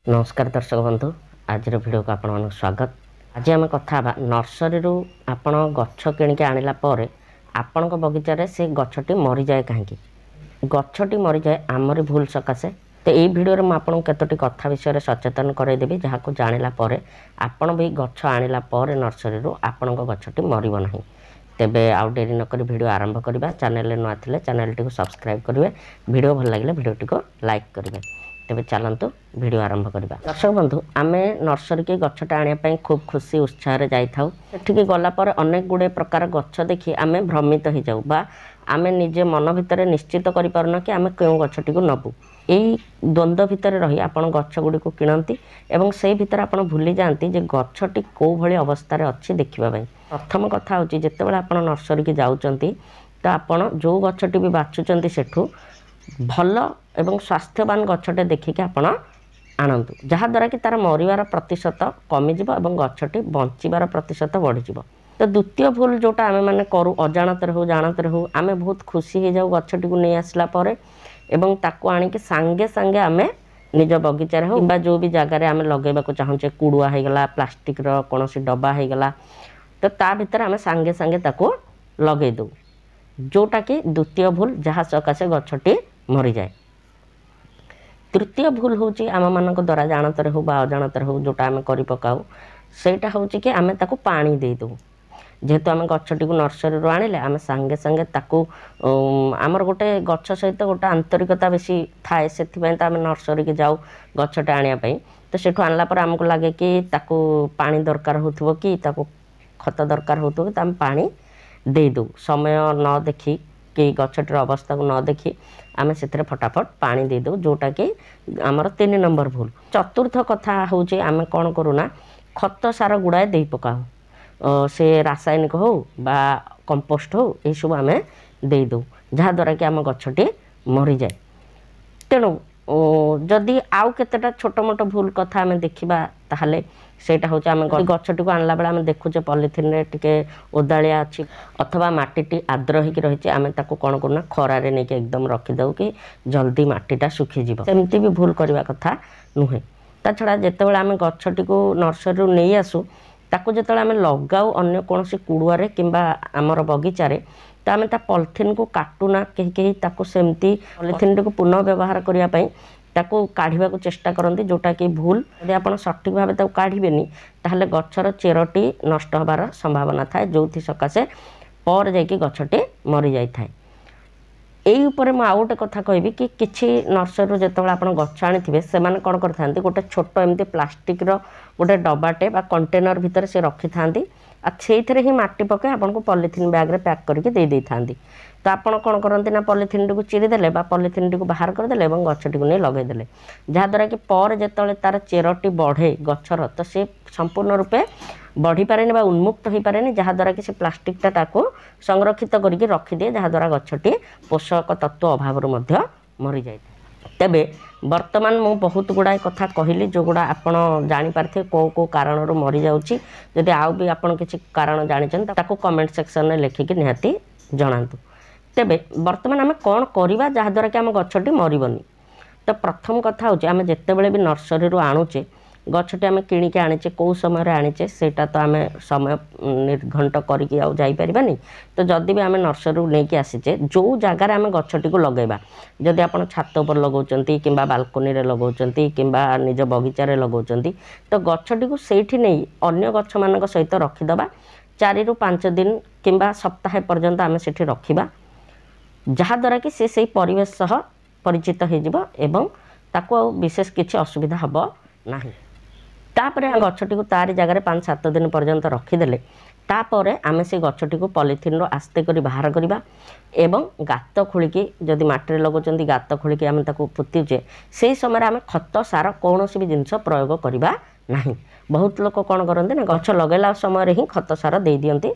नमस्कार दर्शक बंधु आज वीडियो को आपण स्वागत। आज आम कथा नर्सरी आपण गछ किणिक आणला आपण बगीचार से गछटी मरी जाए कहीं गछटी मरी जाए आमरी भूल सकाशे। तो यही भिडियो में आपको केतोटी कथा विषय सचेतन करदेवी जहाँ को जाना आपण भी गछ आणला नर्सरी आपण गछटी मरब ना। तेबे आउ डेरी नक भिडियो आरंभ करवा। चैनल नुआ थे चैनल टी सब्सक्राइब करेंगे। भिडियो भल लगे भिडियो टी लाइक करेंगे। तेबे चलतु भिडियो आरंभ करवा। दर्शक बंधु आम नर्सरी की गछटा आने खूब खुशी उत्साह जाऊँ। सेठिकी गलापर अनेक गुड़े प्रकार गछ देखी आम भ्रमित हो जाऊ बा आम निजे मन भितर निश्चित करें कि आम क्यों गछटी को नबू। यही द्वंद्व भितर रही आपन गछ गुड़ी को किणती एवं से भितर आपन भूली जाती जे गछटी कौ भली अवस्था अच्छी देखा। प्रथम कथा हूँ जितेबाला आप नर्सरी की जाऊँगी तो आपड़ जो गछटी भी बाछुंट सेठू भल एवं स्वास्थ्यवान गछटे देखिक आपण आणतु जहाद्वारा कि तार मरिवार प्रतिशत कमिजिब और गछटी बंचार प्रतिशत बढ़ीज। तो द्वितीय भूल जोटा आम मैंने करूँ अजाणतर हो जानतर हो आम बहुत खुशी हो जाऊ गछटी को नहीं आसला एवं ताकू आणिक सांगे सांगे आम निज बगीचार हो कि जो भी जगार आम लगेबा चाहूचे कुड़ुआ होगला प्लास्टिक कौन डब्बा होगला तो ता भीतर आम सांगे सांगे ताकू लगे दू जोटा कि द्वितीय भूल जहाँ सकाशे गछटी मरी जाए। तृतीय भूल हूँ आम मान द्वारा जानतर हो अजाणतर हो जोटा आम कर पकाऊ सेटा हूँ कि आम ताकू पानी दे दू। जेहेतु आम गछटी को नर्सरी आनिले आम सांगे सांगे ताकू आमर गोटे गछ सहित गोटे आंतरिकता बेसी थाए से आम नर्सरी की जाऊ गछटे आने तो सेठू आणला पर आमको लगे कि ताकू पानी दरकार हो कि ताकू खत दरकार हो तो आम पानी दे दू समय न देखी कि गछटर अवस्था को न देखी आम से फटाफट पानी दे दो जोटा कि आमर 3 नंबर भूल। चतुर्थ कथा हूँ आम कौन करूना खत सार गुड़ाए दे पकाऊ से रासायनिक हो बा कंपोस्ट हो यह सब आम दे दो जहाद्वारा कि आम गछटी मरी जाए। तेणु जदि आउ केतेटा छोट मोट भूल कथा आम देखा ताहले सेटा हूँ आम गछटी को आणला बेले आम देखुचे पॉलिथिन रे टिके ओदालिया अच्छी अथवा माटीटी आर्द्र होकर रही आम ताकू कौन करूना खरारे नहीं एकदम रखीदे कि जल्दी माटीटा सुखीज सेमती भी भूल करवा कथा नुहे। ता छड़ा जिते आम गछटी को नर्सरी नहीं आसू ताकू जो आम लगाऊ अन्य कौन कुड़ुआरे किंबा आमर बगीचारे तो आम पॉलिथिन को काटुना कहीं ताकू सेमती पॉलिथिन को पुनः व्यवहार करने ताकू काढ़ा को चेष्टा करती जोटा कि भूल। यदि आप सठिक भाव ताकू काढ़ेनि ताहले गछर चेरटी नष्ट होबार संभावना थाए जो सकाशे पर जाइए गछटी मरी जाए। यही उपर आउ गोटे कथा कहबी कि किसी नर्सरी जो आप गछ आनी से कौन करते गोटे छोट एमती प्लास्टिक गोटे डब्बाटे बा कंटेनर भितर से रखी था से ही माटी पके आपको पॉलिथिन बैग रे पैक करके दे दी था। तो आप कौन करते ना पॉलिथिन टी चिरीदे पॉलिथिन टी बाहर करदे और गछटी को नहीं लगेदे जहाद्वारा कि पर जो तार चेरटी बढ़े गछर तो सी संपूर्ण रूपे बढ़ी पारे उन्मुक्त हो पारे जहाद्वारा कि प्लास्टिकटा ताको संरक्षित करके रखिदिए जहाद्वारा गछटी पोषक तत्व अभाव मरी जाए। तेबे वर्तमान मु बहुत गुड़ाए कथा कहली जो गुड़ा आप जापारे कौ कौ कारण मरी जाऊँगी जदि आउ भी आप किसी कारण जानते ताको कमेंट सेक्शन में लिखिकी निहाती जनातु। तेबे वर्तमान आम कौन करवा जहाद्वारा कि आम गछटी मरबनी। तो प्रथम कथा हूँ आम जितेबाला भी नर्सरी आणुचे गछटी आम किणिक आनीचे कौ समय आनीचे सेटा तो आम समय निर्घंट करनी। तो जदि भी आम नर्सरी नहीं आसीचे जो जगार आम गछटी को लगेबा जदि आप छात पर लगाउछंती किंबा बालकोनी रे लगाउछंती किंबा निज बगीचारे लगाउछंती तो गछटी को सेठी नहीं अन्य गछ मान सहित रखीदबा 4 ରୁ 5 दिन किंबा सप्ताह पर्यंत आम सेठी रखिबा जहाद्वारा कि से परिवेश सह परिचित हो ताको विशेष किसी असुविधा हम ना। तापर गछटी को तारी जगार 5-7 दिन पर्यंत रखीदे तापर आम से गछटी को पॉलिथिन आस्ते करी बाहर करवा एवं गात खोलिकी जदि माटी लगाउछंती गात खोलिकी आम ताको पुतीचे से समय आम खत सार कौन भी जिनस प्रयोग करवा नहीं। बहुत लोग कौन करते ना गछ लगेला समय ही खत सार दे दियंती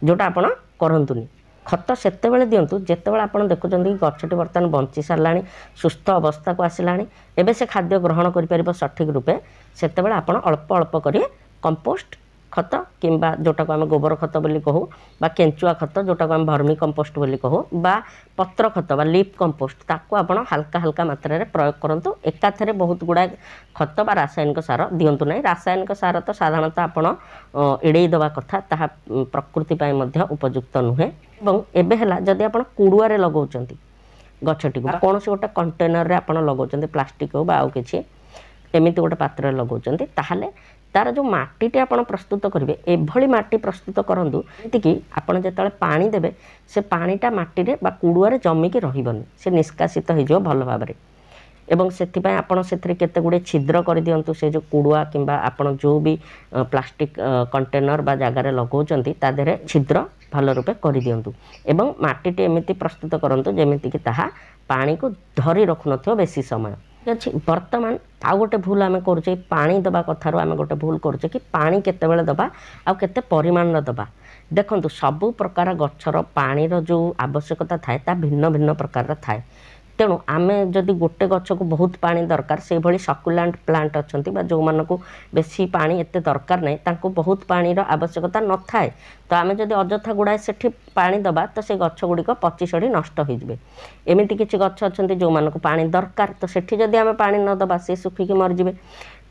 जोटा आपण करंतुनी। खत सेते बेले दिंतु जितेबाला आप देखुं कि गछटी बर्तमान बंची सारा सुस्थ अवस्था को आसला एवं से खाद्य ग्रहण कर सठिक रूपे से आप अल्प अल्प कर कंपोस्ट खत किंबा जोटा को आम गोबर खत बोली कहू बा केंचुआ खत जोटा को आम भर्मी कंपोस्ट बोली कहू बा पत्र खत बा लीफ कंपोस्ट ताको आपण हल्का हल्का मात्रा रे प्रयोग करंतु एकाथरे बहुत गुडा खत बा रासायनिक सार दियंतु नहीं। रासायनिक सार तो साधारणतः आपण एड़े दवा कथा ताहा प्रकृति पाई मध्य उपयुक्त नुहे। एवं एबे हला जदि आपण कुडुआ रे लगाउचंती गछटी को कौन से गोटे कंटेनर रे आपण लगाउचंती प्लास्टिक हो बा आउ किछि एमिति गोटे पात्र लगाउचंती ताहाले तार जो माटीटी आपण प्रस्तुत करेंगे एभली माटी प्रस्तुत करूँ कि आपड़ जो पानी देवे से पानीटा माटी बा कुड़ुआ जमिकी रही से निष्कासित हो भल भाव एवं से आपड़ से केते गुड़े छिद्र कर दिंतु से जो कुड़ुआ किंबा आपड़ जो भी प्लास्टिक कंटेनर बा जगार लगाउचंती ता देहरे छिद्र भल रूपे कर दिंतु एवं माटीटी एमती प्रस्तुत करूँ जमीक ताहा पानी को धरी रखु न बेसी समय अच्छी। बर्तमान आउ गोटे भूल आम करुचे पानी दबा कथार आम गोटे भूल करुचे कि पानी केतेबेले दबा आउ केते परिमाण दबा देखंतु सबु प्रकार गच्छर पानीर जो आवश्यकता थाए ता भिन्न भिन्न प्रकार थाए। तेणु आमे जदि गोटे गछ को बहुत पानी दरकार से भली सकुलेंट प्लांट अच्छंती बा जो मानकु बेसी पानी एते दरकार नहीं तांको बहुत पानीर आवश्यकता न थाए तो आमे जदि अजथा गुड़ाए सेठी पानी दबा तो से गछ गुड़िक पची सड़ी नष्ट हो जिवे। एमिति किछि गछ अच्छंती जो मानकु पानी दरकार तो सेठी जदि आमे पानी न दबा से सुखिकी मर जिवे।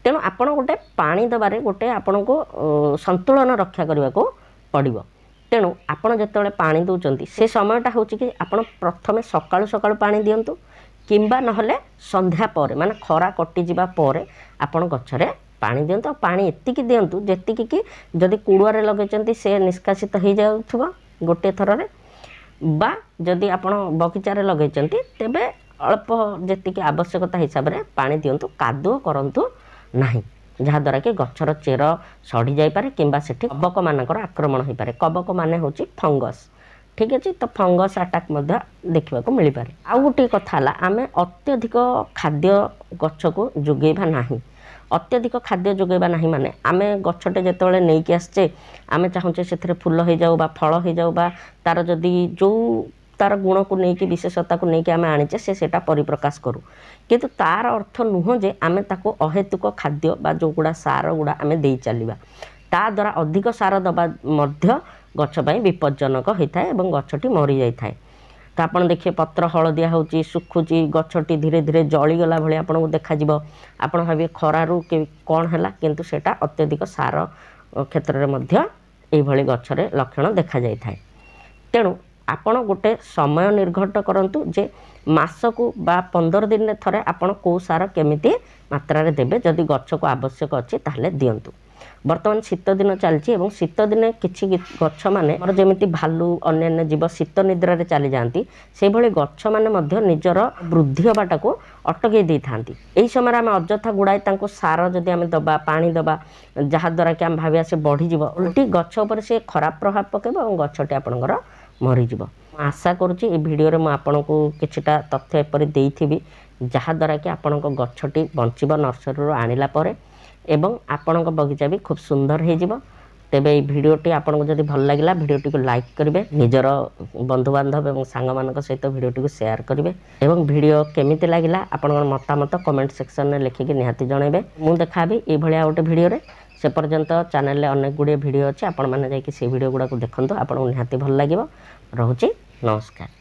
तेणु आपण गोटे पानी दबारे गोटे आपनको संतुलन रक्षा करने को पड़िबो। तेणु आपण जेतेबेले पानी दउचंती से समयटा होची कि आपण प्रथमे सकाळु सकाळु पानी दियंतु किंबा नहले संध्या परे माने खरा कटि जिबा परे आपण गछरे पानी दियंतु। पानी एतिकी दियंतु जेतिकी कि जदि कुड़ुआरे लगेचंती से निष्कासित हो जाउथबो गोटे थररे बा जदि आपण बगीचारे लगेचंती तेबे अल्प जेतिकी आवश्यकता हिसाब रे पानी दियंतु। कादुओ करंतु नाही जहाँद्वारा कि गछर चेर सड़ी जापे किंबा सेठी कबक मानकर आक्रमण हो पारे। कबक माने होची फंगस ठीक अच्छे तो फंगस आटाक देखा मिल पारे। आउ गोटे कथा आम अत्यधिक खाद्य गछ को जोगेबा नहीं। अत्यधिक खाद्य जोगेबा नहीं माने आम गछटे जिते नहीं कि आसचे आम चाहूचे से फूल हो जाऊ बा फल हो जाऊ बा तार जदि जो तार गुण को लेकिन विशेषता को लेकिन आम आनीचे सेटा परिप्रकाश करूँ किंतु तार अर्थ नुह जे आम ताको अहेतुक खाद्य बा जो गुड़ा सार गुड़ा आम दे चलवा ता द्वारा अधिक सार दबा मध्य गछपाई विपज्जनक होता है और गछटी मरी जाए। तो आप देखिए पत्र हलदिया होची सुखुची गछटी धीरे धीरे जलीगला भाई आपको देखा आप भावे खरारू कौन है किंतु सेटा अत्यधिक सार क्षेत्र में यही गछरे लक्षण देखा जाए। तेणु आपण गोटे समय निर्घट करंतु जे मासकू बा 15 दिन थरे आपण को सार केमिति मात्रा रे देबे जदि गछ को आवश्यक अछि ताहले दियंतु। वर्तमान शीत दिन चलछि एवं शीत दिन किछि गछ माने मोर जेमिति भालू अन्य जीव शीत निद्रा रे चली जांती से भली गछ माने मध्य निजर वृद्धि हबाटा को अटकै दै थांती। एही समय आम अजथा गुड़ाई तांको सार जदि आम दबा पानी दबा जहा द्वारा कि आम भाबिया से बढ़ी जीव उल्टी गछ उपर से खराब प्रभाव पकेबो और गछटी आपणकर मरीज। आशा करुँची ये भिडियो रे आपको किछिटा तथ्य एपरी देइथिबी जहाँद्वारा कि आपण गछटी बंचब नर्सरी आनिला परे एवं आपण बगीचा भी खूब सुंदर हो। तेबे ये भिडियोटी आपको जदि भल लगिला भिडियोटी को लाइक करेंगे निजर बंधु बांधव और सांग मान सहित भिडियोटी को शेयर करेंगे एवं भिडियो केमिति लगिला आपण मतामत कमेंट सेक्शन में लिखिकी निहाती जनइबे। मु देखाबी ये भलिया गोटे भिडियो रे से पर्यंत चैनल रे अनेक गुड़े भिडियो अच्छे आपण मैंने जाकि से भिडियो गुड़ा को देखंतु आपको निहाती भल लगिबो। रहुची नमस्कार।